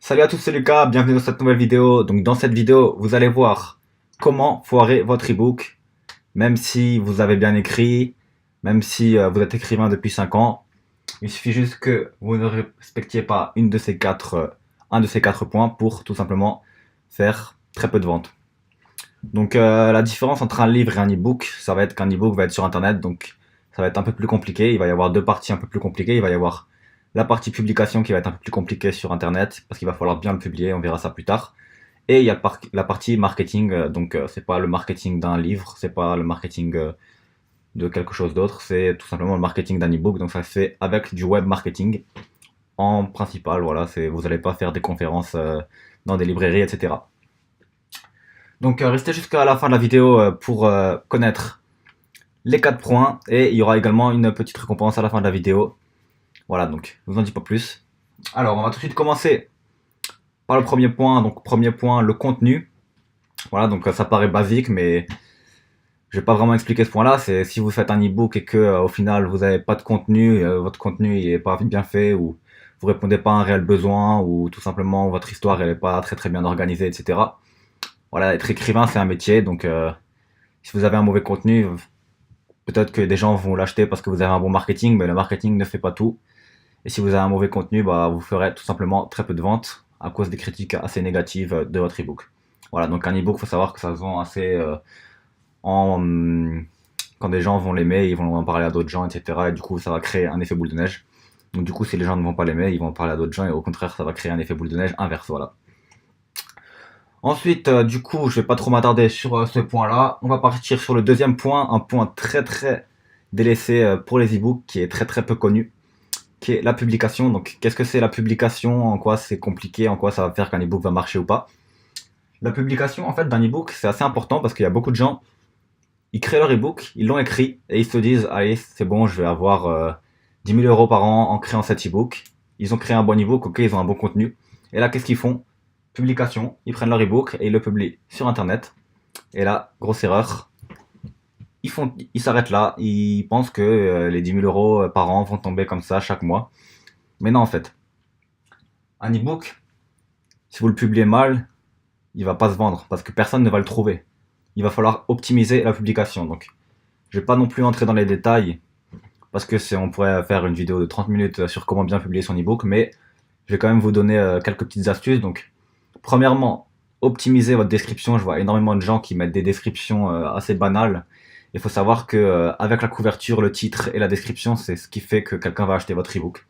Salut à tous, c'est Lucas, bienvenue dans cette nouvelle vidéo. Donc dans cette vidéo, vous allez voir comment foirer votre ebook, même si vous avez bien écrit, même si vous êtes écrivain depuis 5 ans. Il suffit juste que vous ne respectiez pas un de ces quatre points pour tout simplement faire très peu de ventes. Donc la différence entre un livre et un ebook, ça va être qu'un ebook va être sur internet, donc ça va être un peu plus compliqué. Il va y avoir deux parties un peu plus compliquées. Il va y avoir la partie publication qui va être un peu plus compliquée sur internet parce qu'il va falloir bien le publier, on verra ça plus tard. Et il y a la partie marketing, donc c'est pas le marketing d'un livre, c'est pas le marketing de quelque chose d'autre, c'est tout simplement le marketing d'un ebook. Donc ça se fait avec du web marketing en principal. Voilà, vous n'allez pas faire des conférences dans des librairies, etc. Donc restez jusqu'à la fin de la vidéo pour connaître les 4 points et il y aura également une petite récompense à la fin de la vidéo. Voilà, donc je vous en dis pas plus. Alors on va tout de suite commencer par le premier point. Donc premier point, le contenu. Voilà, donc ça paraît basique, mais je vais pas vraiment expliquer ce point-là. C'est si vous faites un e-book et que au final vous n'avez pas de contenu, votre contenu il est pas bien fait, ou vous répondez pas à un réel besoin, ou tout simplement votre histoire elle est pas très très bien organisée, etc. Voilà, être écrivain c'est un métier, donc si vous avez un mauvais contenu, peut-être que des gens vont l'acheter parce que vous avez un bon marketing, mais le marketing ne fait pas tout. Et si vous avez un mauvais contenu, bah, vous ferez tout simplement très peu de ventes à cause des critiques assez négatives de votre ebook. Voilà, donc un ebook, il faut savoir que ça se vend assez en quand des gens vont l'aimer, ils vont en parler à d'autres gens, etc. Et du coup, ça va créer un effet boule de neige. Donc du coup, si les gens ne vont pas l'aimer, ils vont en parler à d'autres gens et au contraire, ça va créer un effet boule de neige inverse. Voilà. Ensuite, du coup, je vais pas trop m'attarder sur ce point-là. On va partir sur le deuxième point, un point très très délaissé pour les ebooks, qui est très très peu connu, qui est la publication. Donc, qu'est-ce que c'est la publication? En quoi c'est compliqué? En quoi ça va faire qu'un ebook va marcher ou pas? La publication, en fait, d'un ebook, c'est assez important parce qu'il y a beaucoup de gens, ils créent leur ebook, ils l'ont écrit et ils se disent, allez, c'est bon, je vais avoir 10 000 euros par an en créant cet ebook. Ils ont créé un bon ebook, ok, ils ont un bon contenu. Et là, qu'est-ce qu'ils font? Publication, ils prennent leur ebook et ils le publient sur internet. Et là, grosse erreur, ils s'arrêtent là, ils pensent que les 10 000 euros par an vont tomber comme ça chaque mois. Mais non, en fait, un ebook, si vous le publiez mal, il va pas se vendre parce que personne ne va le trouver. Il va falloir optimiser la publication. Donc, je vais pas non plus entrer dans les détails parce que on pourrait faire une vidéo de 30 minutes sur comment bien publier son ebook, mais je vais quand même vous donner quelques petites astuces. Donc, premièrement, optimiser votre description. Je vois énormément de gens qui mettent des descriptions assez banales. Il faut savoir que avec la couverture, le titre et la description, c'est ce qui fait que quelqu'un va acheter votre ebook.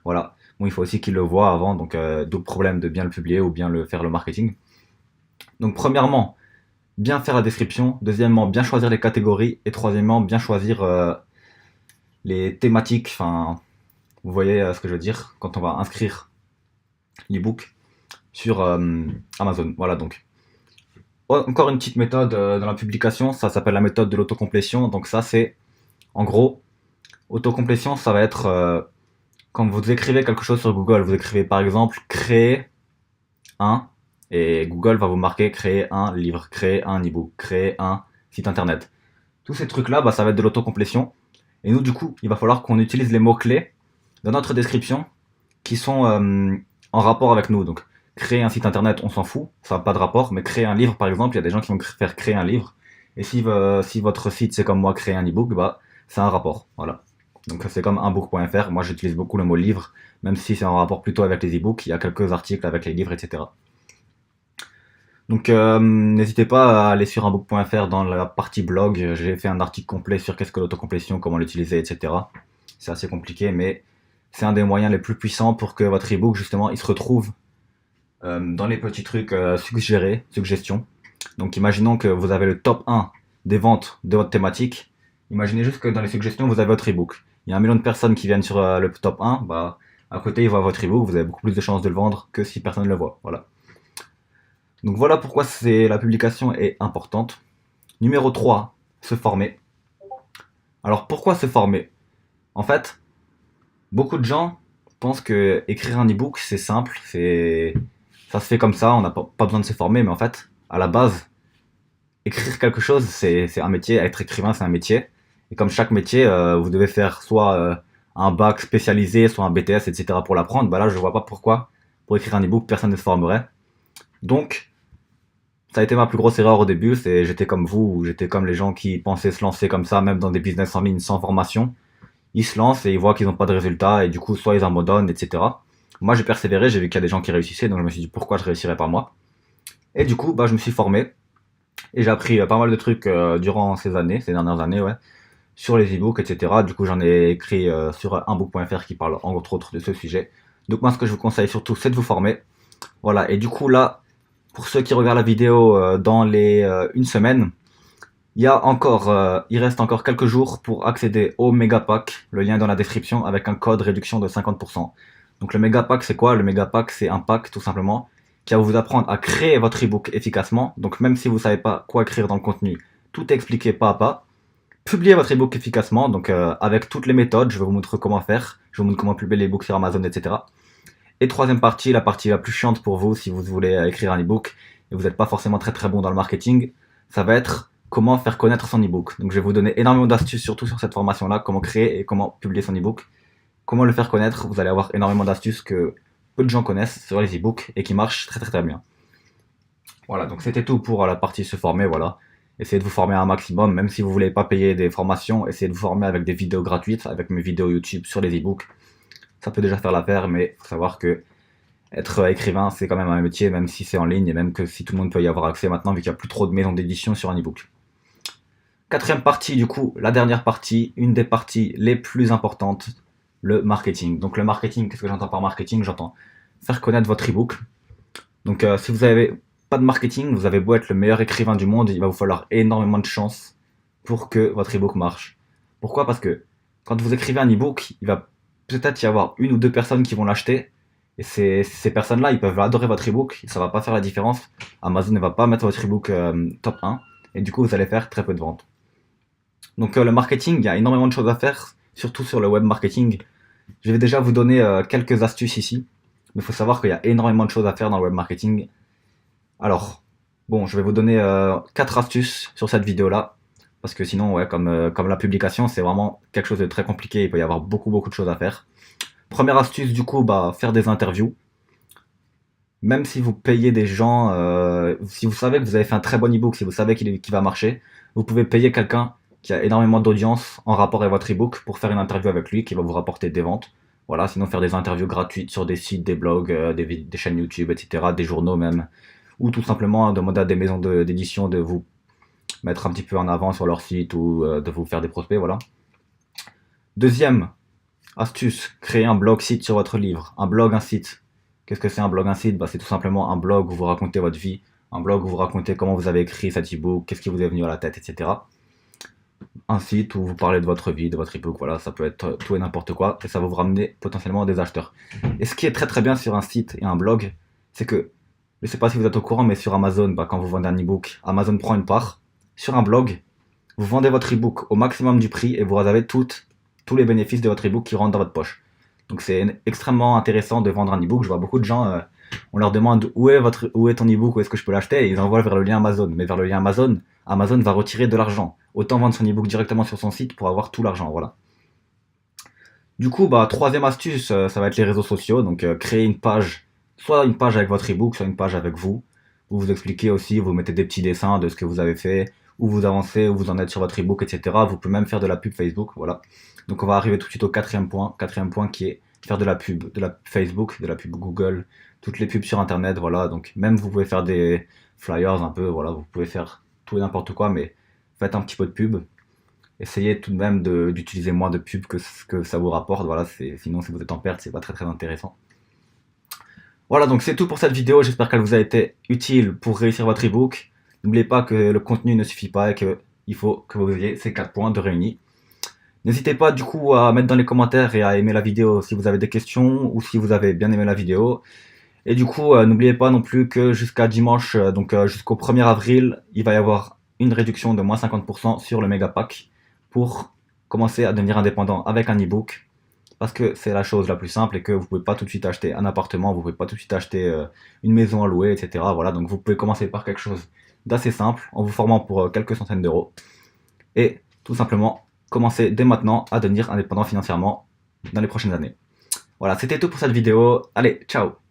Voilà. Bon, il faut aussi qu'il le voit avant, donc d'où le problème de bien le publier ou bien le faire le marketing. Donc premièrement, bien faire la description. Deuxièmement, bien choisir les catégories. Et troisièmement, bien choisir les thématiques. Enfin, vous voyez ce que je veux dire quand on va inscrire l'ebook sur Amazon. Voilà donc. Encore une petite méthode dans la publication, ça s'appelle la méthode de l'autocomplétion. Donc ça c'est, en gros, autocomplétion, ça va être quand vous écrivez quelque chose sur Google, vous écrivez par exemple créer un, et Google va vous marquer créer un livre, créer un ebook, créer un site internet. Tous ces trucs-là, bah, ça va être de l'autocomplétion. Et nous, du coup, il va falloir qu'on utilise les mots-clés dans notre description qui sont en rapport avec nous. Donc, créer un site internet, on s'en fout, ça n'a pas de rapport. Mais créer un livre, par exemple, il y a des gens qui vont faire créer un livre. Et si votre site, c'est comme moi, créer un ebook, bah, c'est un rapport. Voilà. Donc, c'est comme unbook.fr. Moi, j'utilise beaucoup le mot livre, même si c'est en rapport plutôt avec les ebooks. Il y a quelques articles avec les livres, etc. Donc n'hésitez pas à aller sur unbook.fr dans la partie blog, j'ai fait un article complet sur qu'est-ce que l'autocomplétion, comment l'utiliser, etc. C'est assez compliqué, mais c'est un des moyens les plus puissants pour que votre ebook, justement, il se retrouve dans les petits trucs suggérés, suggestions. Donc imaginons que vous avez le top 1 des ventes de votre thématique. Imaginez juste que dans les suggestions, vous avez votre ebook. Il y a 1 million de personnes qui viennent sur le top 1, bah, à côté, ils voient votre ebook, vous avez beaucoup plus de chances de le vendre que si personne ne le voit. Voilà. Donc voilà pourquoi la publication est importante. Numéro 3, se former. Alors pourquoi se former? En fait, beaucoup de gens pensent que écrire un ebook c'est simple, ça se fait comme ça, on n'a pas besoin de se former, mais en fait, à la base, écrire quelque chose c'est un métier, être écrivain c'est un métier. Et comme chaque métier, vous devez faire soit un bac spécialisé, soit un BTS, etc. pour l'apprendre. Bah là, je vois pas pourquoi pour écrire un ebook, personne ne se formerait. Donc, ça a été ma plus grosse erreur au début, c'est j'étais comme vous, ou j'étais comme les gens qui pensaient se lancer comme ça, même dans des business en ligne sans formation. Ils se lancent et ils voient qu'ils n'ont pas de résultats, et du coup, soit ils abandonnent, etc. Moi, j'ai persévéré, j'ai vu qu'il y a des gens qui réussissaient, donc je me suis dit pourquoi je réussirais pas moi. Et du coup, je me suis formé, et j'ai appris pas mal de trucs durant ces dernières années, ouais, sur les ebooks, etc. Du coup, j'en ai écrit sur unbook.fr qui parle entre autres de ce sujet. Donc moi, ce que je vous conseille surtout, c'est de vous former. Voilà, et du coup, là, pour ceux qui regardent la vidéo dans les une semaine, il reste encore quelques jours pour accéder au Mega Pack, le lien est dans la description, avec un code réduction de 50%. Donc le Mega Pack, c'est quoi? Le Mega Pack, c'est un pack, tout simplement, qui va vous apprendre à créer votre ebook efficacement. Donc même si vous savez pas quoi écrire dans le contenu, tout est expliqué pas à pas. Publiez votre ebook efficacement, donc avec toutes les méthodes, je vais vous montrer comment faire, je vais vous montrer comment publier l'ebook sur Amazon, etc. Et troisième partie, la partie la plus chiante pour vous, si vous voulez écrire un ebook et vous n'êtes pas forcément très très bon dans le marketing, ça va être comment faire connaître son ebook. Donc je vais vous donner énormément d'astuces, surtout sur cette formation-là, comment créer et comment publier son ebook, comment le faire connaître. Vous allez avoir énormément d'astuces que peu de gens connaissent sur les ebooks et qui marchent très très très bien. Voilà, donc c'était tout pour la partie se former, voilà. Essayez de vous former un maximum, même si vous voulez pas payer des formations, essayez de vous former avec des vidéos gratuites, avec mes vidéos YouTube sur les ebooks. Ça peut déjà faire l'affaire, mais il faut savoir que être écrivain, c'est quand même un métier, même si c'est en ligne, et même que si tout le monde peut y avoir accès maintenant, vu qu'il n'y a plus trop de maisons d'édition sur un ebook. Quatrième partie, du coup, la dernière partie, une des parties les plus importantes, le marketing. Donc le marketing, qu'est-ce que j'entends par marketing? J'entends faire connaître votre ebook. Donc si vous avez pas de marketing, vous avez beau être le meilleur écrivain du monde, il va vous falloir énormément de chance pour que votre ebook marche. Pourquoi? Parce que quand vous écrivez un ebook, il va peut-être y avoir une ou deux personnes qui vont l'acheter, et ces personnes-là, ils peuvent adorer votre ebook, ça va pas faire la différence. Amazon ne va pas mettre votre ebook top 1, et du coup vous allez faire très peu de ventes. Donc le marketing, il y a énormément de choses à faire, surtout sur le web marketing. Je vais déjà vous donner quelques astuces ici, mais il faut savoir qu'il y a énormément de choses à faire dans le web marketing. Alors, bon, je vais vous donner 4 astuces sur cette vidéo-là, parce que sinon, ouais, comme la publication, c'est vraiment quelque chose de très compliqué, il peut y avoir beaucoup beaucoup de choses à faire. Première astuce, du coup, faire des interviews. Même si vous payez des gens, si vous savez que vous avez fait un très bon ebook, si vous savez qu'il va marcher, vous pouvez payer quelqu'un qui a énormément d'audience en rapport avec votre ebook pour faire une interview avec lui qui va vous rapporter des ventes. Voilà, sinon faire des interviews gratuites sur des sites, des blogs, des chaînes YouTube, etc., des journaux même, ou tout simplement demander à des maisons d'édition de vous mettre un petit peu en avant sur leur site ou de vous faire des prospects, voilà. Deuxième astuce, créer un blog site sur votre livre. Un blog, un site. Qu'est-ce que c'est un blog, un site? C'est tout simplement un blog où vous racontez votre vie, un blog où vous racontez comment vous avez écrit cet ebook, qu'est-ce qui vous est venu à la tête, etc. Un site où vous parlez de votre vie, de votre ebook, voilà, ça peut être tout et n'importe quoi, et ça va vous ramener potentiellement des acheteurs. Et ce qui est très très bien sur un site et un blog, c'est que, je ne sais pas si vous êtes au courant, mais sur Amazon, quand vous vendez un ebook, Amazon prend une part. Sur un blog, vous vendez votre ebook au maximum du prix et vous avez tous les bénéfices de votre ebook qui rentrent dans votre poche. Donc c'est extrêmement intéressant de vendre un ebook. Je vois beaucoup de gens, on leur demande où est ton ebook, où est-ce que je peux l'acheter, et ils envoient vers le lien Amazon. Mais vers le lien Amazon, Amazon va retirer de l'argent. Autant vendre son ebook directement sur son site pour avoir tout l'argent, voilà. Du coup, troisième astuce, ça va être les réseaux sociaux. Donc créer une page, soit une page avec votre ebook, soit une page avec vous, où vous expliquez aussi, vous mettez des petits dessins de ce que vous avez fait, où vous avancez, où vous en êtes sur votre ebook, etc. Vous pouvez même faire de la pub Facebook, voilà. Donc on va arriver tout de suite au quatrième point qui est faire de la pub Facebook, de la pub Google, toutes les pubs sur Internet, voilà. Donc même vous pouvez faire des flyers un peu, voilà, vous pouvez faire tout et n'importe quoi, mais faites un petit peu de pub. Essayez tout de même d'utiliser moins de pub que ce que ça vous rapporte, voilà. Sinon si vous êtes en perte, c'est pas très très intéressant. Voilà, donc c'est tout pour cette vidéo, j'espère qu'elle vous a été utile pour réussir votre ebook. N'oubliez pas que le contenu ne suffit pas et qu'il faut que vous ayez ces 4 points de réunis. N'hésitez pas du coup à mettre dans les commentaires et à aimer la vidéo si vous avez des questions ou si vous avez bien aimé la vidéo. Et du coup, n'oubliez pas non plus que jusqu'à dimanche, jusqu'au 1er avril, il va y avoir une réduction de moins 50% sur le Mega Pack pour commencer à devenir indépendant avec un ebook. Parce que c'est la chose la plus simple et que vous pouvez pas tout de suite acheter un appartement, vous pouvez pas tout de suite acheter une maison à louer, etc. Voilà, donc vous pouvez commencer par quelque chose d'assez simple en vous formant pour quelques centaines d'euros et tout simplement commencer dès maintenant à devenir indépendant financièrement dans les prochaines années. Voilà, c'était tout pour cette vidéo. Allez, ciao!